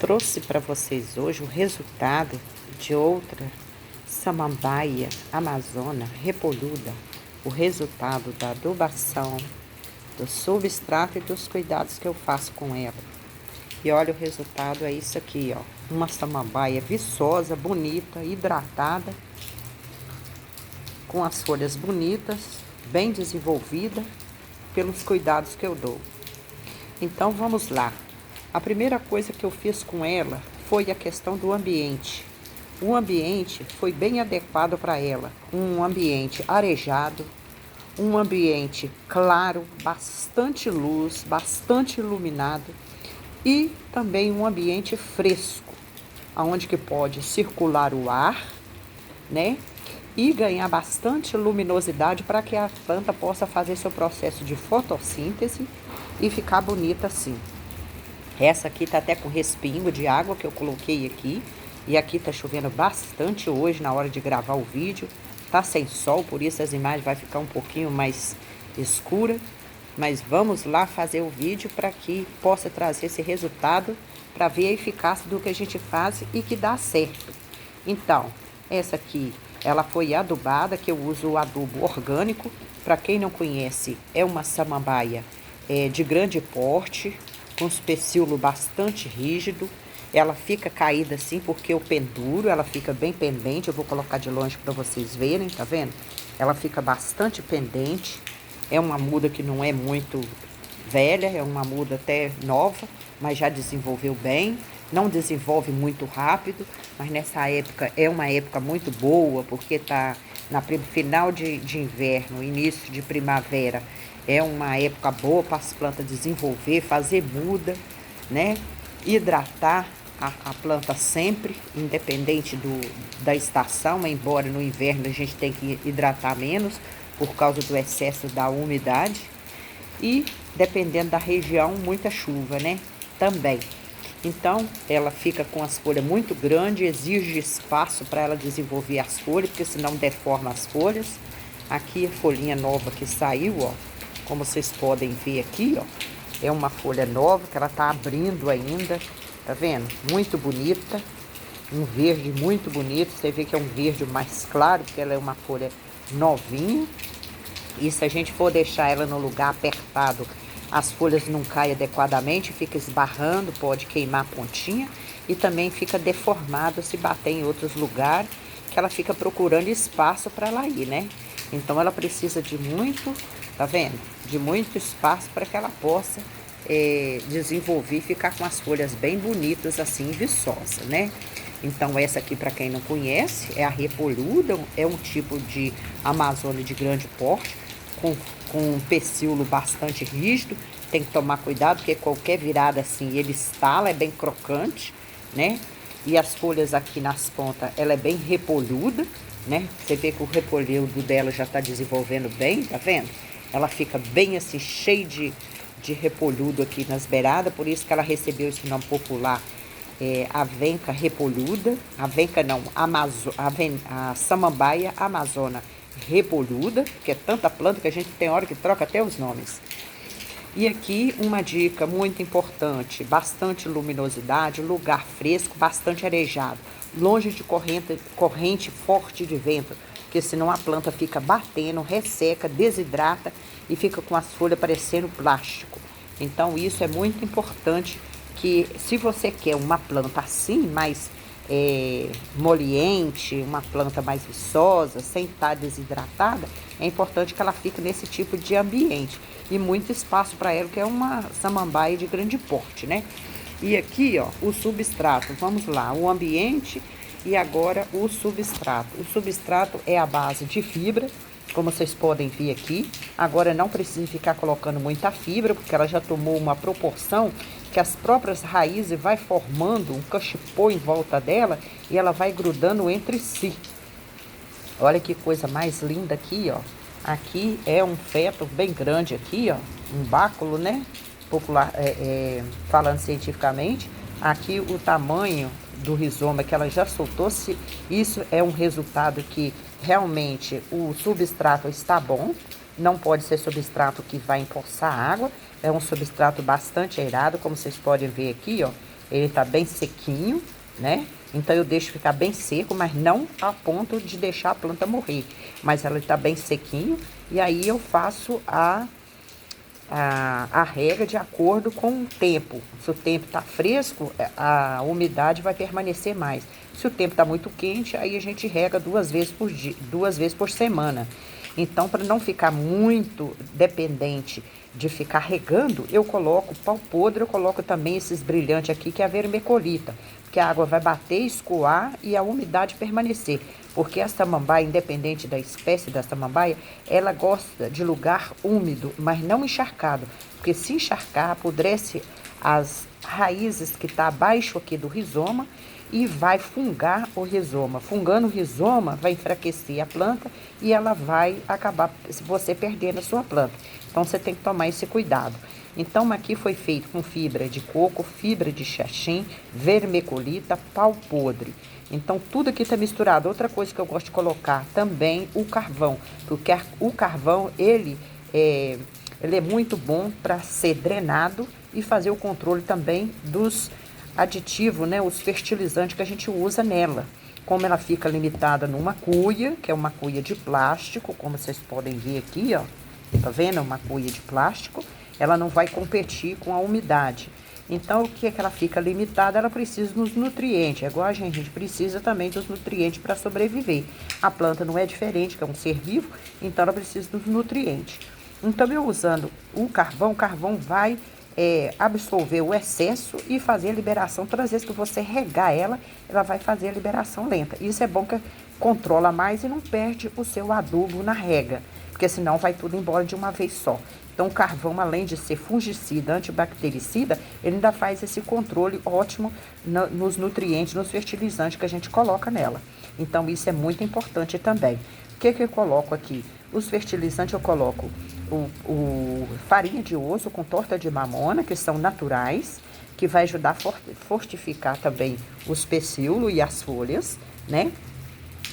Trouxe para vocês hoje o resultado de outra samambaia amazona repolhuda, o resultado da adubação, do substrato e dos cuidados que eu faço com ela. E olha, o resultado é isso aqui, ó, uma samambaia viçosa, bonita, hidratada, com as folhas bonitas, bem desenvolvida, pelos cuidados que eu dou. Então vamos lá. A primeira coisa que eu fiz com ela foi a questão do ambiente. O ambiente foi bem adequado para ela. Um ambiente arejado, um ambiente claro, bastante luz, bastante iluminado e também um ambiente fresco, onde que pode circular o ar, né? E ganhar bastante luminosidade para que a planta possa fazer seu processo de fotossíntese e ficar bonita assim. Essa aqui tá até com respingo de água que eu coloquei aqui. E aqui tá chovendo bastante hoje na hora de gravar o vídeo. Tá sem sol, por isso as imagens vai ficar um pouquinho mais escura. Mas vamos lá fazer o vídeo para que possa trazer esse resultado para ver a eficácia do que a gente faz e que dá certo. Então, essa aqui, ela foi adubada, que eu uso o adubo orgânico. Para quem não conhece, é uma samambaia de grande porte, com os pecíolos bastante rígido. Ela fica caída assim porque eu penduro, ela fica bem pendente. Eu vou colocar de longe para vocês verem, tá vendo? Ela fica bastante pendente. É uma muda que não é muito velha, é uma muda até nova, mas já desenvolveu bem. Não desenvolve muito rápido, mas nessa época é uma época muito boa, porque tá na final de inverno, início de primavera. É uma época boa para as plantas desenvolver, fazer muda, né? Hidratar a planta sempre, independente da estação, embora no inverno a gente tem que hidratar menos por causa do excesso da umidade. E, dependendo da região, muita chuva, né? Também. Então, ela fica com as folhas muito grandes, exige espaço para ela desenvolver as folhas, porque senão deforma as folhas. Aqui a folhinha nova que saiu, ó, como vocês podem ver aqui, ó, é uma folha nova que ela tá abrindo ainda, tá vendo? Muito bonita, um verde muito bonito, você vê que é um verde mais claro, porque ela é uma folha novinha. E se a gente for deixar ela no lugar apertado, as folhas não caem adequadamente, fica esbarrando, pode queimar a pontinha e também fica deformado se bater em outros lugares, que ela fica procurando espaço para ela ir, né? Então ela precisa de muito, tá vendo? De muito espaço para que ela possa desenvolver e ficar com as folhas bem bonitas assim, viçosas, né? Então essa aqui, para quem não conhece, é a repolhuda, é um tipo de amazônia de grande porte, com um pecíolo bastante rígido. Tem que tomar cuidado, porque qualquer virada assim, ele estala, é bem crocante, né? E as folhas aqui nas pontas, ela é bem repolhuda, né? Você vê que o repolhudo dela já tá desenvolvendo bem, tá vendo? Ela fica bem assim, cheia de repolhudo aqui nas beiradas, por isso que ela recebeu esse nome popular, avenca repolhuda. Avenca não, a samambaia amazona repolhuda, que é tanta planta que a gente tem hora que troca até os nomes. E aqui uma dica muito importante: bastante luminosidade, lugar fresco, bastante arejado, longe de corrente forte de vento, porque senão a planta fica batendo, resseca, desidrata e fica com as folhas parecendo plástico. Então isso é muito importante, que se você quer uma planta assim, mais moliente, uma planta mais viçosa, sem estar desidratada, é importante que ela fique nesse tipo de ambiente. E muito espaço para ela, que é uma samambaia de grande porte, né? E aqui, ó, o substrato, vamos lá, o ambiente e agora o substrato. O substrato é a base de fibra, como vocês podem ver aqui. Agora não precisa ficar colocando muita fibra, porque ela já tomou uma proporção que as próprias raízes vai formando um cachepô em volta dela e ela vai grudando entre si. Olha que coisa mais linda aqui, ó. Aqui é um feto bem grande aqui, ó, um báculo, né? Popular, falando cientificamente. Aqui o tamanho do rizoma que ela já soltou-se, isso é um resultado que realmente o substrato está bom. Não pode ser substrato que vai empoçar água. É um substrato bastante aerado, como vocês podem ver aqui, ó. ele tá bem sequinho, né? Então eu deixo ficar bem seco, mas não a ponto de deixar a planta morrer. Mas ela tá bem sequinho e aí eu faço a rega de acordo com o tempo. Se o tempo tá fresco, a umidade vai permanecer mais. Se o tempo tá muito quente, aí a gente rega 2 vezes por dia, 2 vezes por semana. Então, para não ficar muito dependente de ficar regando, eu coloco pau podre, eu coloco também esses brilhantes aqui, que é a vermiculita, que a água vai bater, escoar e a umidade permanecer. Porque a samambaia, independente da espécie da samambaia, ela gosta de lugar úmido, mas não encharcado. Porque se encharcar, apodrece as raízes que está abaixo aqui do rizoma e vai fungar o rizoma. Fungando o rizoma, vai enfraquecer a planta e ela vai acabar você perdendo a sua planta. Então, você tem que tomar esse cuidado. Então, aqui foi feito com fibra de coco, fibra de xaxim, vermiculita, pau podre. Então, tudo aqui está misturado. Outra coisa que eu gosto de colocar também, o carvão. Porque o carvão, ele é muito bom para ser drenado e fazer o controle também dos aditivos, né? Os fertilizantes que a gente usa nela. Como ela fica limitada numa cuia, que é uma cuia de plástico, como vocês podem ver aqui, ó. Tá vendo? É uma cuia de plástico. Ela não vai competir com a umidade. Então, o que é que ela fica limitada? Ela precisa dos nutrientes. É igual a gente precisa também dos nutrientes para sobreviver. A planta não é diferente, que é um ser vivo, então ela precisa dos nutrientes. Então, eu usando o carvão vai absorver o excesso e fazer a liberação. Todas as vezes que você regar ela, ela vai fazer a liberação lenta. Isso é bom que controla mais e não perde o seu adubo na rega, porque senão vai tudo embora de uma vez só. Então, o carvão, além de ser fungicida, antibactericida, ele ainda faz esse controle ótimo nos nutrientes, nos fertilizantes que a gente coloca nela. Então, isso é muito importante também. O que eu coloco aqui? Os fertilizantes eu coloco o farinha de osso com torta de mamona, que são naturais, que vai ajudar a fortificar também os pecíolos e as folhas, né?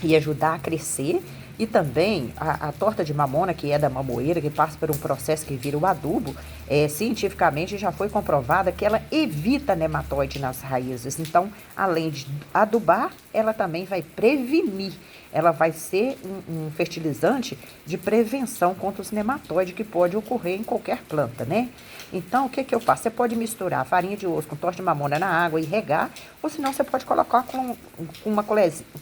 E ajudar a crescer. E também a torta de mamona, que é da mamoeira, que passa por um processo que vira o adubo, cientificamente já foi comprovada que ela evita nematóide nas raízes. Então, além de adubar, ela também vai prevenir. Ela vai ser um fertilizante de prevenção contra os nematóides que pode ocorrer em qualquer planta, né? Então, o que eu faço? Você pode misturar farinha de osso com torta de mamona na água e regar, ou senão você pode colocar com uma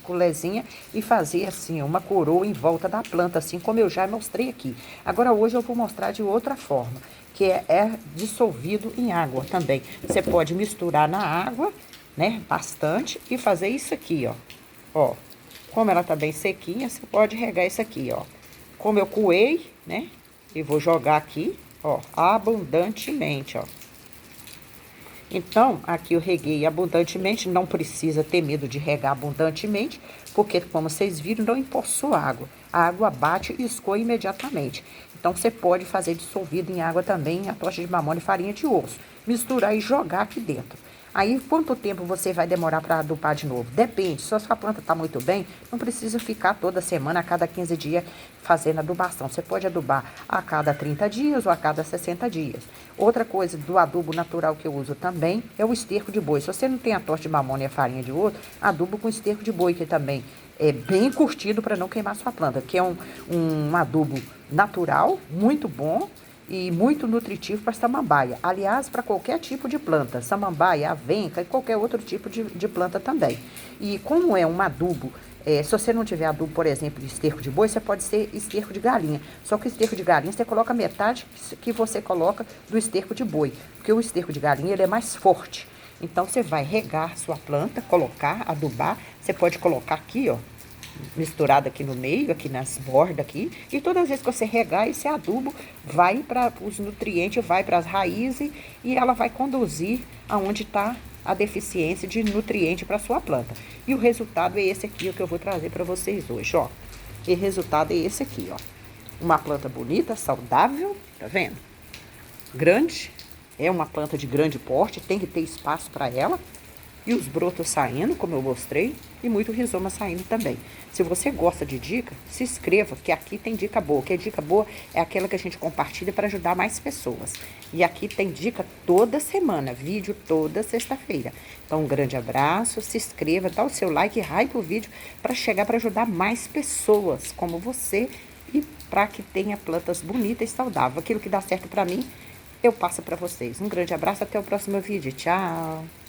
colherzinha e fazer assim, uma coroa em volta da planta, assim como eu já mostrei aqui. Agora, hoje eu vou mostrar de outra forma, que é dissolvido em água também. Você pode misturar na água, né, bastante, e fazer isso aqui, ó. Ó, como ela tá bem sequinha, você pode regar isso aqui, ó. Como eu coei, né, e vou jogar aqui, ó, abundantemente, ó. Então, aqui eu reguei abundantemente, não precisa ter medo de regar abundantemente, porque, como vocês viram, não empoçou água. A água bate e escoa imediatamente. Então, você pode fazer dissolvido em água também a torta de mamona e farinha de osso. Misturar e jogar aqui dentro. Aí, quanto tempo você vai demorar para adubar de novo? Depende. Se a sua planta está muito bem, não precisa ficar toda semana, a cada 15 dias, fazendo adubação. Você pode adubar a cada 30 dias ou a cada 60 dias. Outra coisa do adubo natural que eu uso também é o esterco de boi. Se você não tem a torta de mamona e a farinha de osso, adubo com esterco de boi, que também é bem curtido para não queimar sua planta, que é um adubo natural, muito bom e muito nutritivo para samambaia. Aliás, para qualquer tipo de planta, samambaia, avenca e qualquer outro tipo de planta também. E como é um adubo, se você não tiver adubo, por exemplo, de esterco de boi, você pode ser esterco de galinha. Só que o esterco de galinha, você coloca metade que você coloca do esterco de boi, porque o esterco de galinha ele é mais forte. Então, você vai regar sua planta, colocar, adubar. Você pode colocar aqui, ó, misturado aqui no meio, aqui nas bordas aqui. E todas as vezes que você regar, esse adubo vai para os nutrientes, vai para as raízes e ela vai conduzir aonde está a deficiência de nutriente para sua planta. E o resultado é esse aqui, o que eu vou trazer para vocês hoje, ó. E o resultado é esse aqui, ó. Uma planta bonita, saudável, tá vendo? Grande, é uma planta de grande porte, tem que ter espaço para ela. E os brotos saindo, como eu mostrei, e muito rizoma saindo também. Se você gosta de dica, se inscreva, que aqui tem dica boa. Que a dica boa é aquela que a gente compartilha para ajudar mais pessoas. E aqui tem dica toda semana, vídeo toda sexta-feira. Então, um grande abraço, se inscreva, dá o seu like e hype o vídeo para chegar para ajudar mais pessoas como você e para que tenha plantas bonitas e saudáveis. Aquilo que dá certo para mim, eu passo para vocês. Um grande abraço, até o próximo vídeo. Tchau!